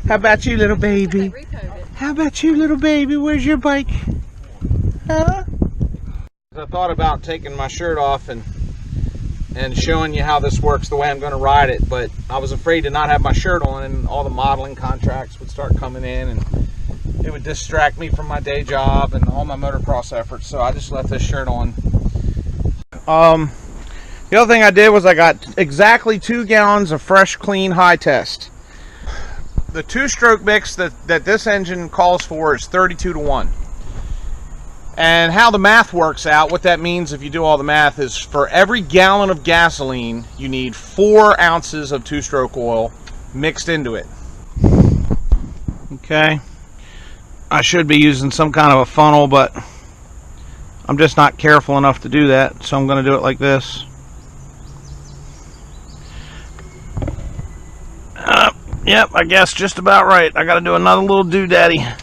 How about you, little baby? How about you, little baby? Where's your bike? Huh? I thought about taking my shirt off and showing you how this works the way I'm going to ride it, but I was afraid to not have my shirt on and all the modeling contracts would start coming in and it would distract me from my day job and all my motocross efforts, so I just left this shirt on. The other thing I did was I got exactly 2 gallons of fresh, clean, high test. The 2-stroke mix that this engine calls for is 32-to-1. And how the math works out, what that means if you do all the math is for every gallon of gasoline, you need 4 ounces of 2-stroke oil mixed into it. Okay. I should be using some kind of a funnel, but I'm just not careful enough to do that, so I'm going to do it like this. Yep, I guess just about right. I got to do another little doodaddy.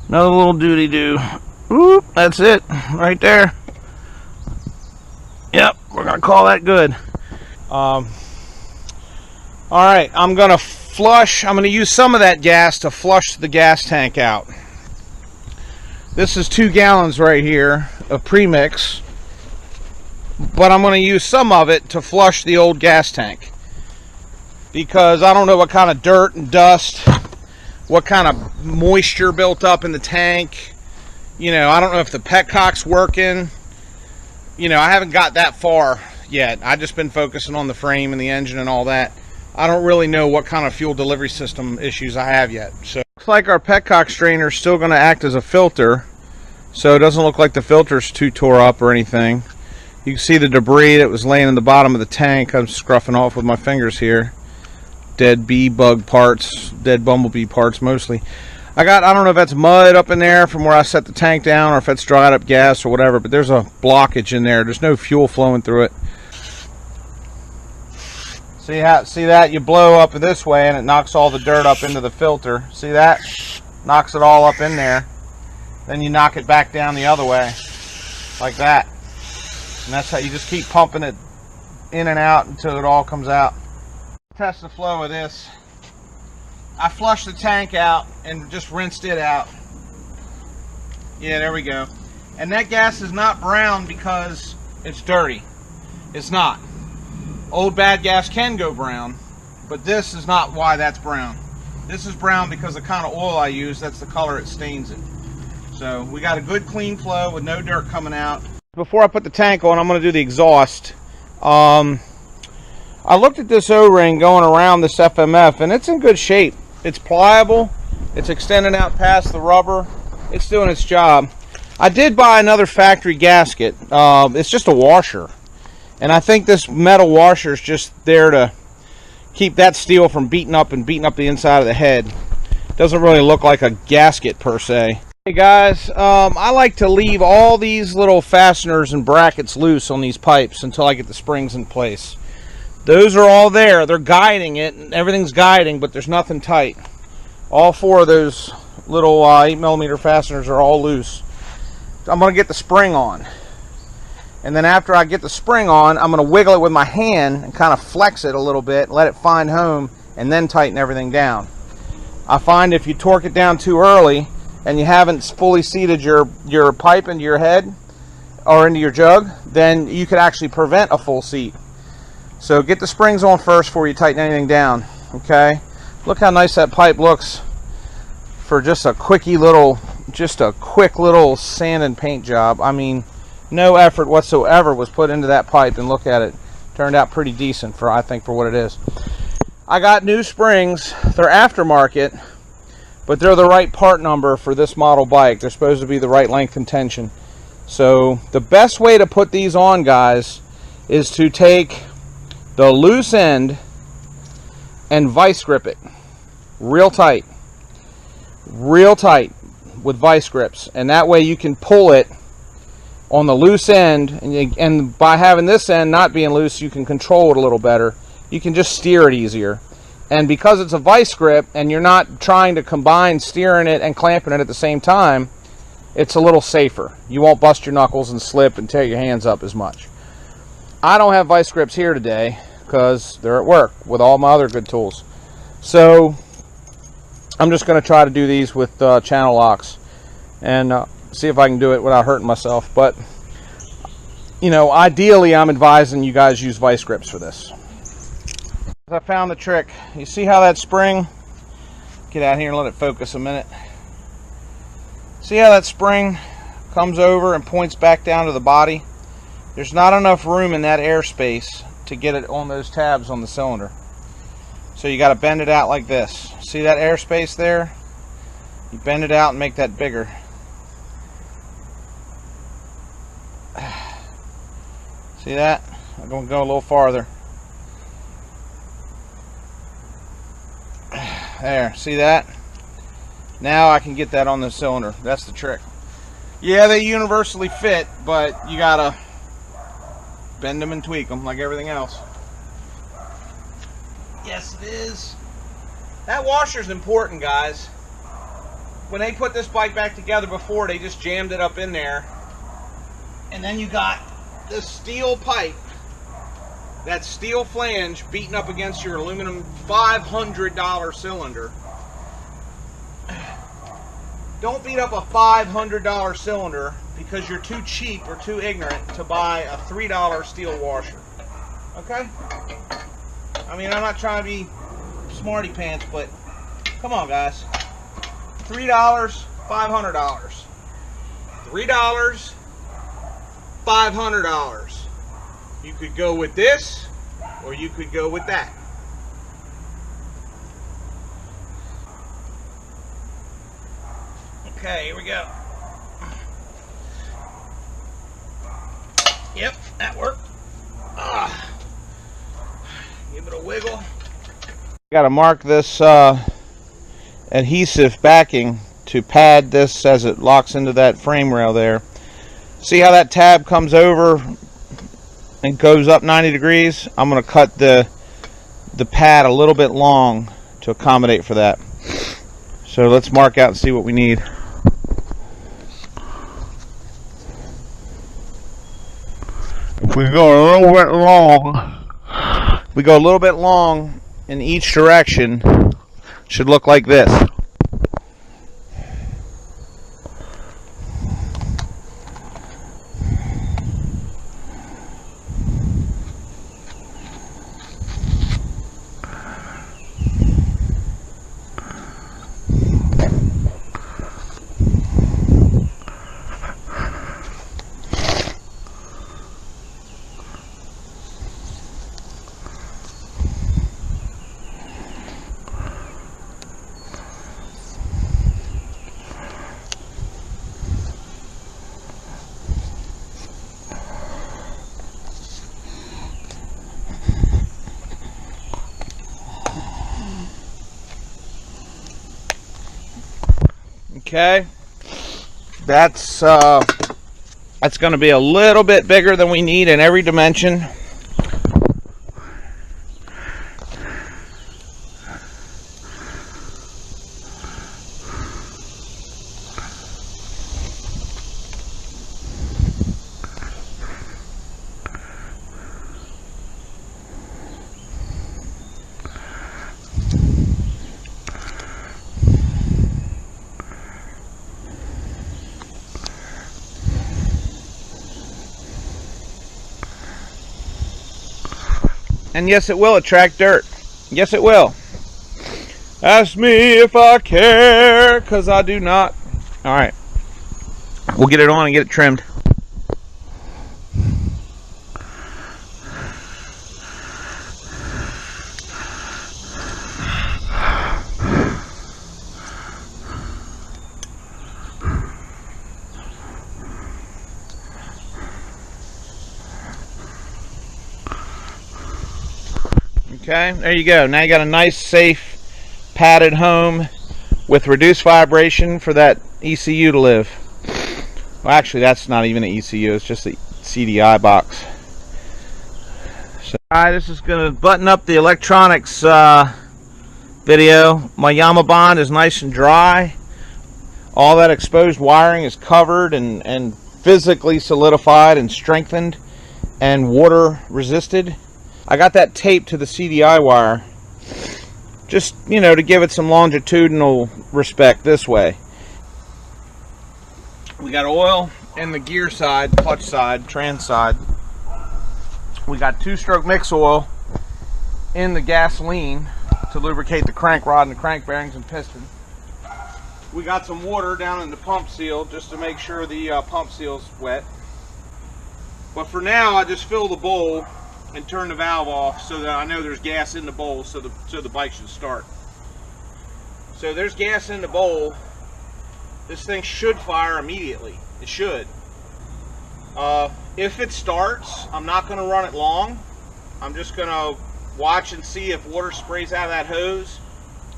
Another little doody-doo. Whoop, that's it. Right there. Yep, we're going to call that good. Alright, I'm going to flush. I'm going to use some of that gas to flush the gas tank out. This is 2 gallons right here of premix. But I'm going to use some of it to flush the old gas tank. Because I don't know what kind of dirt and dust, what kind of moisture built up in the tank. You know, I don't know if the petcock's working. You know, I haven't got that far yet. I've just been focusing on the frame and the engine and all that. I don't really know what kind of fuel delivery system issues I have yet. So looks like our petcock strainer is still going to act as a filter. So it doesn't look like the filter's too tore up or anything. You can see the debris that was laying in the bottom of the tank. I'm scruffing off with my fingers here. Dead bee bug parts, dead bumblebee parts mostly. I don't know if that's mud up in there from where I set the tank down or if it's dried up gas or whatever, but there's a blockage in there. There's no fuel flowing through it. See that? You blow up this way and it knocks all the dirt up into the filter. See that? Knocks it all up in there. Then you knock it back down the other way, like that. And that's how you just keep pumping it in and out until it all comes out. Test the flow of this. I flushed the tank out and just rinsed it out. Yeah, there we go. And that gas is not brown because it's dirty. It's not. Old bad gas can go brown, but this is not why that's brown. This is brown because the kind of oil I use, that's the color it stains it. So we got a good clean flow with no dirt coming out. Before I put the tank on, I'm going to do the exhaust. I looked at this O-ring going around this FMF and it's in good shape. It's pliable. It's extending out past the rubber. It's doing its job. I did buy another factory gasket. It's just a washer. And I think this metal washer is just there to keep that steel from beating up the inside of the head. It doesn't really look like a gasket per se. Hey guys, I like to leave all these little fasteners and brackets loose on these pipes until I get the springs in place. Those are all there. They're guiding it, and everything's guiding, but there's nothing tight. All 4 of those little 8mm fasteners are all loose. I'm going to get the spring on. And then after I get the spring on, I'm going to wiggle it with my hand and kind of flex it a little bit, let it find home, and then tighten everything down. I find if you torque it down too early and you haven't fully seated your pipe into your head or into your jug, then you could actually prevent a full seat. So get the springs on first before you tighten anything down, okay? Look how nice that pipe looks for just a quick little sand and paint job. I mean, no effort whatsoever was put into that pipe, and look at it. Turned out pretty decent I think for what it is. I got new springs. They're aftermarket, but they're the right part number for this model bike. They're supposed to be the right length and tension. So the best way to put these on, guys, is to take the loose end and vice grip it real tight with vice grips, and that way you can pull it on the loose end, and by having this end not being loose, you can control it a little better. You can just steer it easier, and because it's a vice grip and you're not trying to combine steering it and clamping it at the same time, it's a little safer. You won't bust your knuckles and slip and tear your hands up as much. I don't have vice grips here today because they're at work with all my other good tools. So I'm just going to try to do these with channel locks and see if I can do it without hurting myself. But, you know, ideally I'm advising you guys use vice grips for this. I found the trick. You see how that spring, get out here and let it focus a minute. See how that spring comes over and points back down to the body? There's not enough room in that airspace to get it on those tabs on the cylinder. So you got to bend it out like this. See that airspace there? You bend it out and make that bigger. See that? I'm going to go a little farther. There, see that? Now I can get that on the cylinder. That's the trick. Yeah, they universally fit, but you gotta bend them and tweak them like everything else. Yes, it is. That washer's important, guys. When they put this bike back together before, they just jammed it up in there. And then you got this steel pipe, that steel flange beating up against your aluminum $500 cylinder. Don't beat up a $500 cylinder because you're too cheap or too ignorant to buy a $3 steel washer. Okay? I mean, I'm not trying to be smarty pants, but come on, guys. $3, $500. $3, $500. You could go with this, or you could go with that. Okay, here we go. Yep, that worked. Give it a wiggle. Got to mark this adhesive backing to pad this as it locks into that frame rail there. See how that tab comes over and goes up 90 degrees? I'm going to cut the pad a little bit long to accommodate for that. So let's mark out and see what we need. If we go a little bit long, we go a little bit long in each direction, should look like this. Okay, that's going to be a little bit bigger than we need in every dimension. And yes, it will attract dirt. Yes, it will. Ask me if I care, because I do not. All right. We'll get it on and get it trimmed. Okay, there you go. Now you got a nice, safe, padded home with reduced vibration for that ECU to live. Well, actually, that's not even an ECU. It's just a CDI box. So, alright, this is going to button up the electronics video. My Yama bond is nice and dry. All that exposed wiring is covered and physically solidified and strengthened and water resisted. I got that taped to the CDI wire just, you know, to give it some longitudinal respect this way. We got oil in the gear side, clutch side, trans side. We got 2-stroke mix oil in the gasoline to lubricate the crank rod and the crank bearings and piston. We got some water down in the pump seal just to make sure the pump seal's wet. But for now, I just fill the bowl and turn the valve off so that I know there's gas in the bowl, so the bike should start. So there's gas in the bowl. This thing should fire immediately. It should. If it starts, I'm not going to run it long. I'm just going to watch and see if water sprays out of that hose.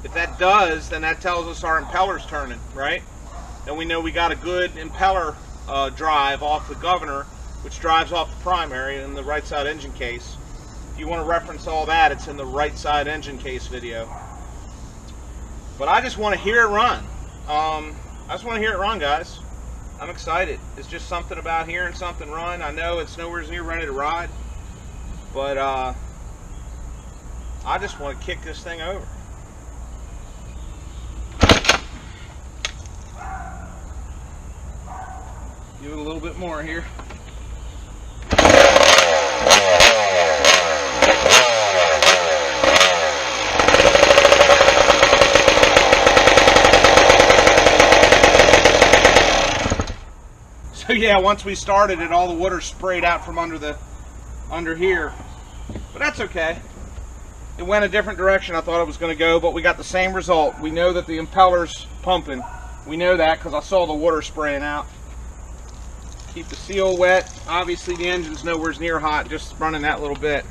If that does, then that tells us our impeller's turning, right? Then we know we got a good impeller drive off the governor, which drives off the primary and the right side engine case. If you want to reference all that, it's in the right side engine case video. But I just want to hear it run. I just want to hear it run, guys. I'm excited. It's just something about hearing something run. I know it's nowhere near ready to ride, but I just want to kick this thing over. Give it a little bit more here. So yeah, once we started it, all the water sprayed out from under here, but that's okay. It went a different direction I thought it was going to go, but we got the same result. We know that the impeller's pumping. We know that because I saw the water spraying out. Keep the seal wet. Obviously the engine's nowhere near hot, just running that little bit.